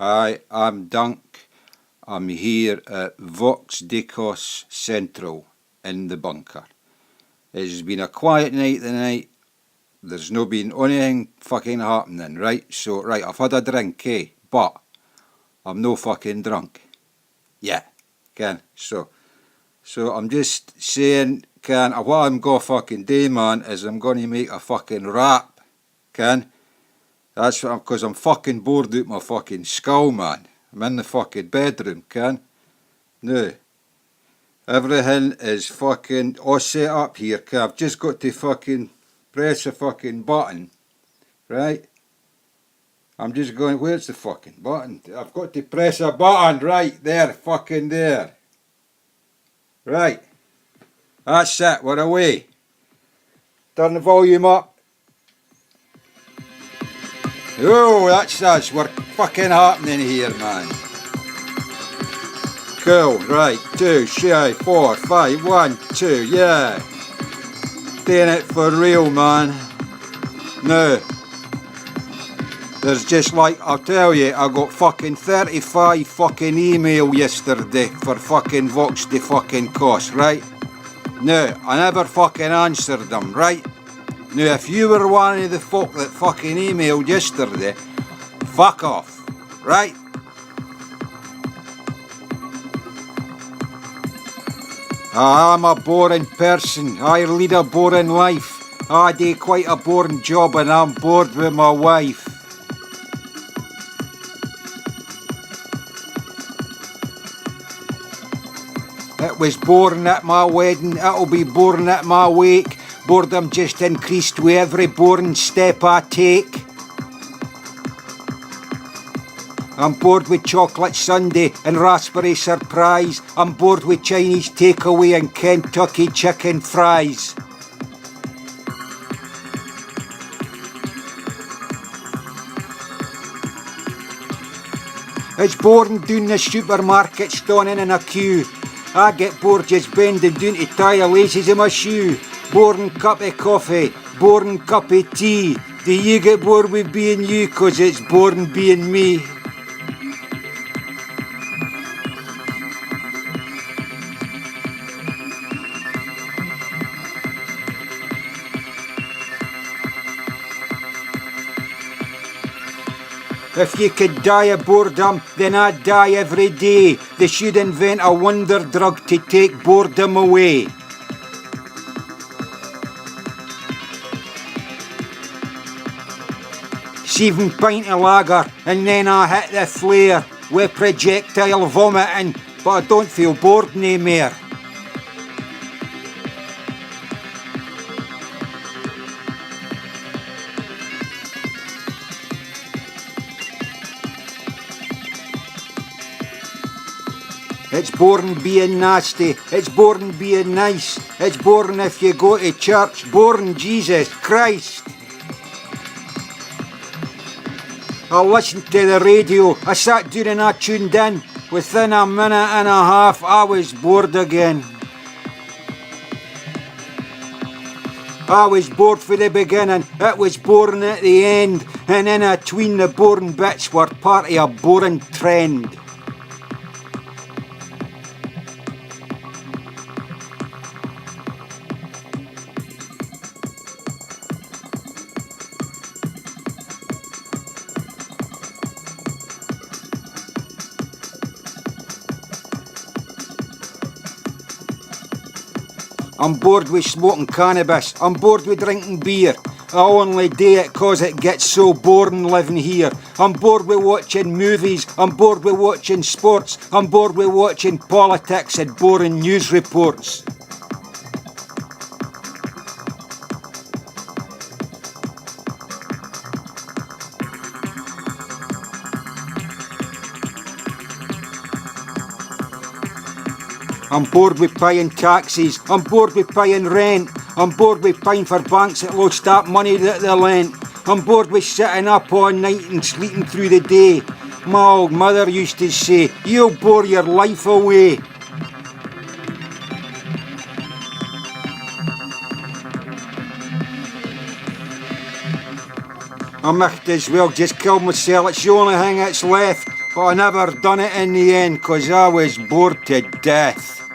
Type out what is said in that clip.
Hi, I'm Dunk. I'm here at Voxdecosse Central in the bunker. It's been a quiet night tonight. There's no been anything fucking happening, right? So, right, I've had a drink, but I'm no fucking drunk. Yeah, So I'm just saying, what I'm gonna fucking do, man, is I'm gonna make a fucking rap, That's because I'm fucking bored out my fucking skull, man. I'm in the fucking bedroom, No. Everything is fucking all set up here, I've just got to fucking press a fucking button, right? I'm just going, where's the fucking button? I've got to press a button, right there, fucking there. Right. That's it, we're away. Turn the volume up. Oh, that's us. We're fucking happening here, man. Cool, right. 2, 3, 4, 5, 1, 2, yeah. Doing it for real, man. No. There's just like, I'll tell you, I got fucking 35 fucking email yesterday for fucking Voxdecosse, right? No, I never fucking answered them, right? Now, if you were one of the folk that fucking emailed yesterday, fuck off, right? I'm a boring person. I lead a boring life. I do quite a boring job and I'm bored with my wife. It was boring at my wedding, it'll be boring at my wake. Boredom just increased with every boring step I take. I'm bored with chocolate sundae and raspberry surprise. I'm bored with Chinese takeaway and Kentucky chicken fries. It's boring doing the supermarket standing in a queue. I get bored just bending down to tie the laces of my shoe. Boring cup of coffee, boring cup of tea. Do you get bored with being you? 'Cause it's boring being me. If you could die of boredom, then I'd die every day. They should invent a wonder drug to take boredom away. Seven pint of lager and then I hit the flare with projectile vomiting, but I don't feel bored no more. It's boring being nasty, it's boring being nice, it's boring if you go to church, boring Jesus Christ. I listened to the radio, I sat down and I tuned in. Within a minute and a half I was bored again. I was bored for the beginning, it was boring at the end, and in between the boring bits were part of a boring trend. I'm bored with smoking cannabis, I'm bored with drinking beer. I only do it 'cause it gets so boring living here. I'm bored with watching movies, I'm bored with watching sports, I'm bored with watching politics and boring news reports. I'm bored with paying taxes, I'm bored with paying rent, I'm bored with paying for banks that lost that money that they lent. I'm bored with sitting up all night and sleeping through the day. My old mother used to say, you'll bore your life away. I might as well just kill myself, it's the only thing that's left. But I never done it in the end 'cause I was bored to death.